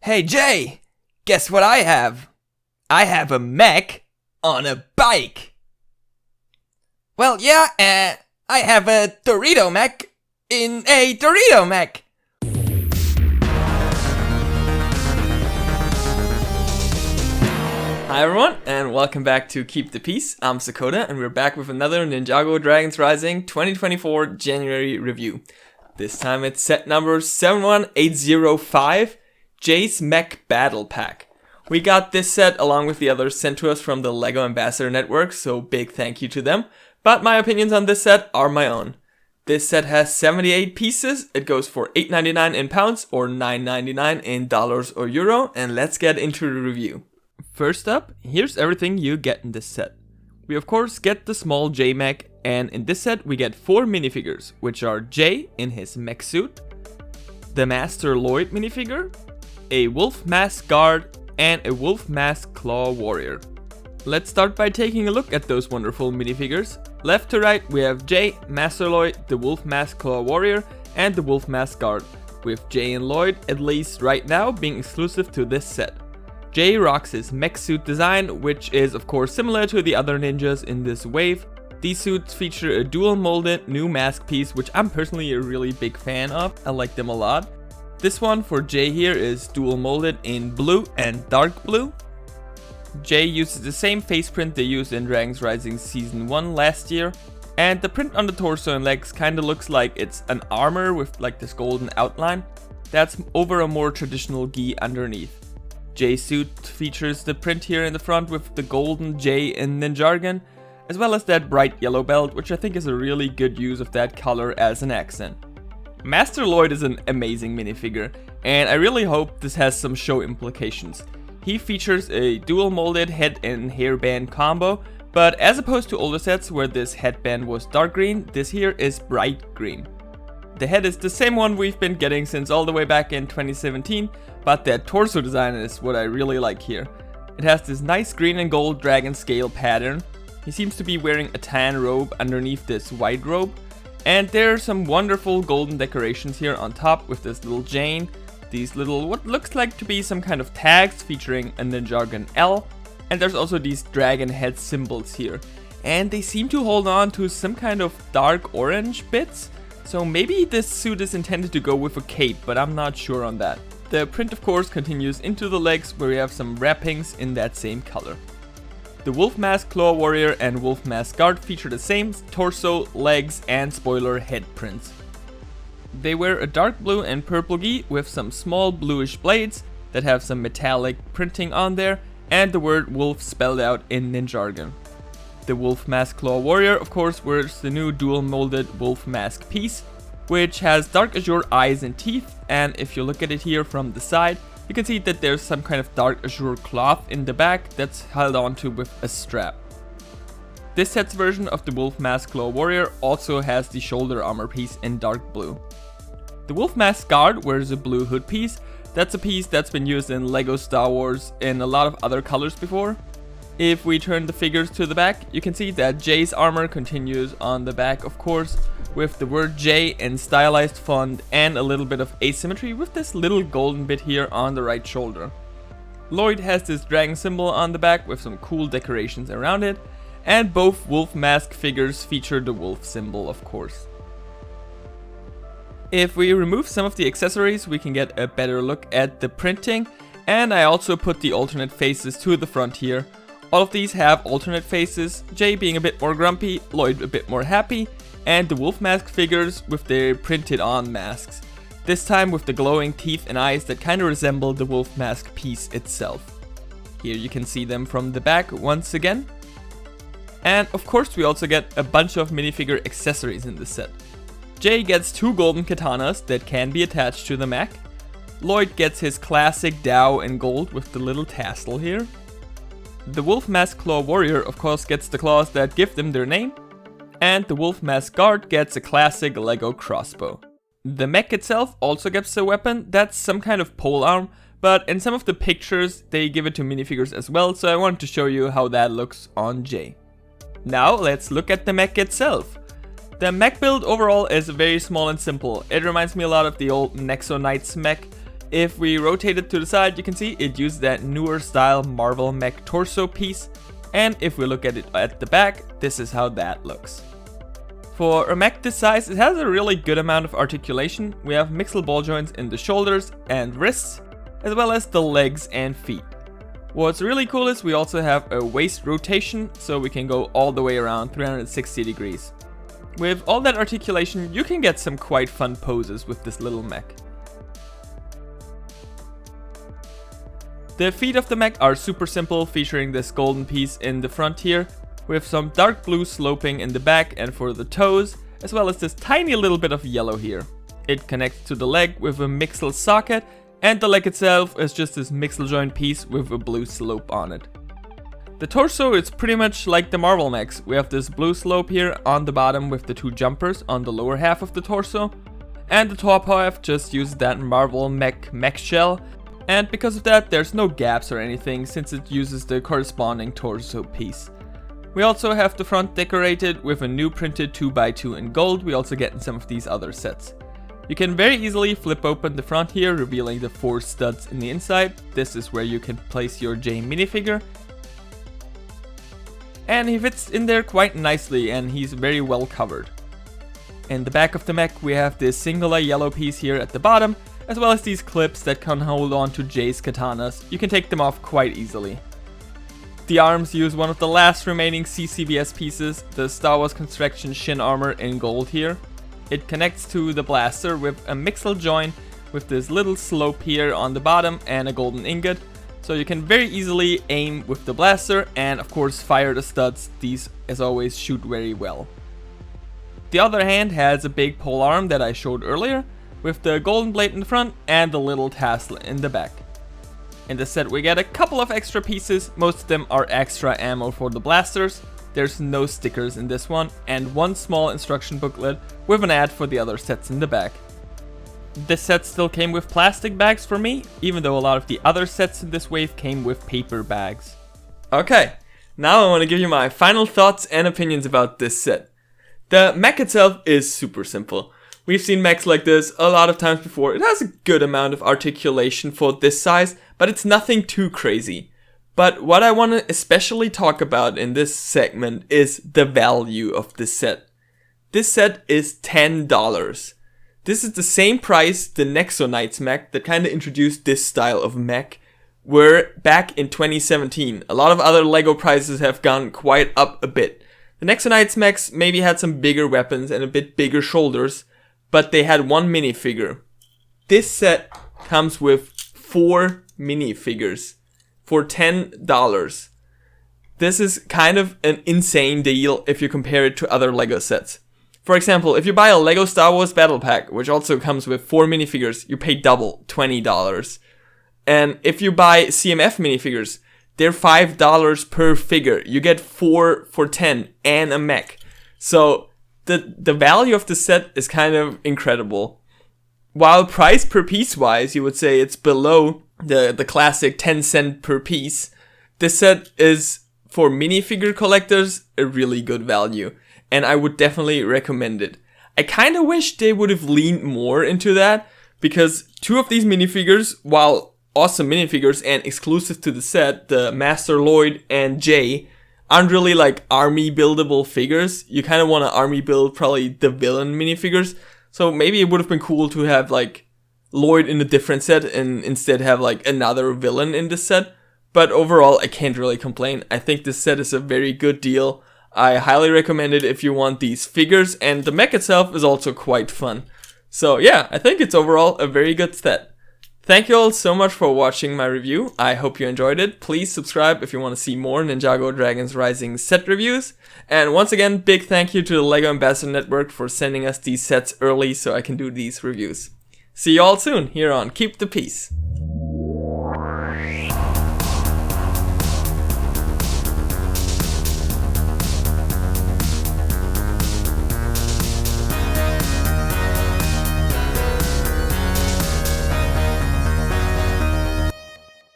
Hey Jay, guess what I have? I have a mech on a bike. Well, yeah, I have a Dorito mech in a Dorito mech. Hi everyone, and welcome back to Keep the Peace. I'm Sakota, and we're back with another Ninjago Dragons Rising 2024 January review. This time it's set number 71805, Jay's Mech Battle Pack. We got this set along with the others sent to us from the LEGO Ambassador Network, so big thank you to them. But my opinions on this set are my own. This set has 78 pieces, it goes for $8.99 in pounds or $9.99 in dollars or euro, and let's get into the review. First up, here's everything you get in this set. We of course get the small Jay mech, and in this set we get 4 minifigures, which are Jay in his mech suit, the Master Lloyd minifigure, a Wolf Mask Guard, and a Wolf Mask Claw Warrior. Let's start by taking a look at those wonderful minifigures. Left to right we have Jay, Master Lloyd, the Wolf Mask Claw Warrior, and the Wolf Mask Guard, with Jay and Lloyd, at least right now, being exclusive to this set. Jay rocks his mech suit design, which is of course similar to the other ninjas in this wave. These suits feature a dual molded new mask piece, which I'm personally a really big fan of. I like them a lot. This one for Jay here is dual molded in blue and dark blue. Jay uses the same face print they used in Dragons Rising Season 1 last year. And the print on the torso and legs kinda looks like it's an armor with like this golden outline. That's over a more traditional gi underneath. Jay's suit features the print here in the front with the golden J in Ninjago, as well as that bright yellow belt, which I think is a really good use of that color as an accent. Master Lloyd is an amazing minifigure, and I really hope this has some show implications. He features a dual molded head and hairband combo, but as opposed to older sets where this headband was dark green, this here is bright green. The head is the same one we've been getting since all the way back in 2017, but that torso design is what I really like here. It has this nice green and gold dragon scale pattern. He seems to be wearing a tan robe underneath this white robe. And there are some wonderful golden decorations here on top with this little Jane, these little what looks like to be some kind of tags featuring a Ninjago L, and there's also these dragon head symbols here. And they seem to hold on to some kind of dark orange bits. So maybe this suit is intended to go with a cape, but I'm not sure on that. The print of course continues into the legs where we have some wrappings in that same color. The Wolf Mask Claw Warrior and Wolf Mask Guard feature the same torso, legs, and spoiler head prints. They wear a dark blue and purple gi with some small bluish blades that have some metallic printing on there, and the word wolf spelled out in Ninjago. The Wolf Mask Claw Warrior of course wears the new dual molded wolf mask piece, which has dark azure eyes and teeth, and if you look at it here from the side, you can see that there's some kind of dark azure cloth in the back that's held onto with a strap. This set's version of the Wolf Mask Claw Warrior also has the shoulder armor piece in dark blue. The Wolf Mask Guard wears a blue hood piece. That's a piece that's been used in LEGO Star Wars in a lot of other colors before. If we turn the figures to the back, you can see that Jay's armor continues on the back of course, with the word J in stylized font and a little bit of asymmetry with this little golden bit here on the right shoulder. Lloyd has this dragon symbol on the back with some cool decorations around it, and both wolf mask figures feature the wolf symbol of course. If we remove some of the accessories, we can get a better look at the printing, and I also put the alternate faces to the front here. All of these have alternate faces, Jay being a bit more grumpy, Lloyd a bit more happy, and the wolf mask figures with their printed on masks. This time with the glowing teeth and eyes that kind of resemble the wolf mask piece itself. Here you can see them from the back once again. And of course we also get a bunch of minifigure accessories in this set. Jay gets 2 golden katanas that can be attached to the mech. Lloyd gets his classic Dao in gold with the little tassel here. The Wolf Mask Claw Warrior of course gets the claws that give them their name, and the Wolf Mask Guard gets a classic LEGO crossbow. The mech itself also gets a weapon that's some kind of polearm, but in some of the pictures they give it to minifigures as well, so I wanted to show you how that looks on Jay. Now let's look at the mech itself. The mech build overall is very small and simple. It reminds me a lot of the old Nexo Knights mech. If we rotate it to the side, you can see it used that newer style Marvel Mech torso piece. And if we look at it at the back, this is how that looks. For a mech this size, it has a really good amount of articulation. We have mixel ball joints in the shoulders and wrists, as well as the legs and feet. What's really cool is we also have a waist rotation, so we can go all the way around 360 degrees. With all that articulation, you can get some quite fun poses with this little mech. The feet of the mech are super simple, featuring this golden piece in the front here, with some dark blue sloping in the back and for the toes, as well as this tiny little bit of yellow here. It connects to the leg with a mixel socket, and the leg itself is just this mixel joint piece with a blue slope on it. The torso is pretty much like the Marvel mechs. We have this blue slope here on the bottom with the two jumpers on the lower half of the torso, and the top half just uses that Marvel mech shell. And because of that, there's no gaps or anything, since it uses the corresponding torso piece. We also have the front decorated with a new printed 2x2 in gold. We also get in some of these other sets. You can very easily flip open the front here, revealing the 4 studs in the inside. This is where you can place your J minifigure. And he fits in there quite nicely, and he's very well covered. In the back of the mech, we have this singular yellow piece here at the bottom, as well as these clips that can hold on to Jay's katanas. You can take them off quite easily. The arms use one of the last remaining CCBS pieces, the Star Wars Construction shin armor in gold here. It connects to the blaster with a mixel joint with this little slope here on the bottom and a golden ingot. So you can very easily aim with the blaster and of course fire the studs. These as always shoot very well. The other hand has a big pole arm that I showed earlier, with the golden blade in the front and the little tassel in the back. In the set we get a couple of extra pieces. Most of them are extra ammo for the blasters. There's no stickers in this one, and one small instruction booklet with an ad for the other sets in the back. This set still came with plastic bags for me, even though a lot of the other sets in this wave came with paper bags. Okay, now I want to give you my final thoughts and opinions about this set. The mech itself is super simple. We've seen mechs like this a lot of times before. It has a good amount of articulation for this size, but it's nothing too crazy. But what I want to especially talk about in this segment is the value of this set. This set is $10. This is the same price the Nexo Knights mech that kind of introduced this style of mech were back in 2017. A lot of other LEGO prices have gone quite up a bit. The Nexo Knights mechs maybe had some bigger weapons and a bit bigger shoulders, but they had one minifigure. This set comes with 4 minifigures for $10. This is kind of an insane deal if you compare it to other LEGO sets. For example, if you buy a LEGO Star Wars Battle Pack, which also comes with 4 minifigures, you pay double, $20. And if you buy CMF minifigures, they're $5 per figure. You get 4 for $10 and a mech. So the value of the set is kind of incredible. While price per piece wise, you would say it's below the classic 10 cent per piece, this set is, for minifigure collectors, a really good value. And I would definitely recommend it. I kind of wish they would have leaned more into that, because 2 of these minifigures, while awesome minifigures and exclusive to the set, the Master Lloyd and Jay, aren't really like army buildable figures. You kind of want to army build probably the villain minifigures. So maybe it would have been cool to have like Lloyd in a different set and instead have like another villain in this set. But overall, I can't really complain. I think this set is a very good deal. I highly recommend it if you want these figures, and the mech itself is also quite fun. So yeah, I think it's overall a very good set. Thank you all so much for watching my review. I hope you enjoyed it. Please subscribe if you want to see more Ninjago Dragons Rising set reviews. And once again, big thank you to the LEGO Ambassador Network for sending us these sets early so I can do these reviews. See you all soon here on Keep the Peace.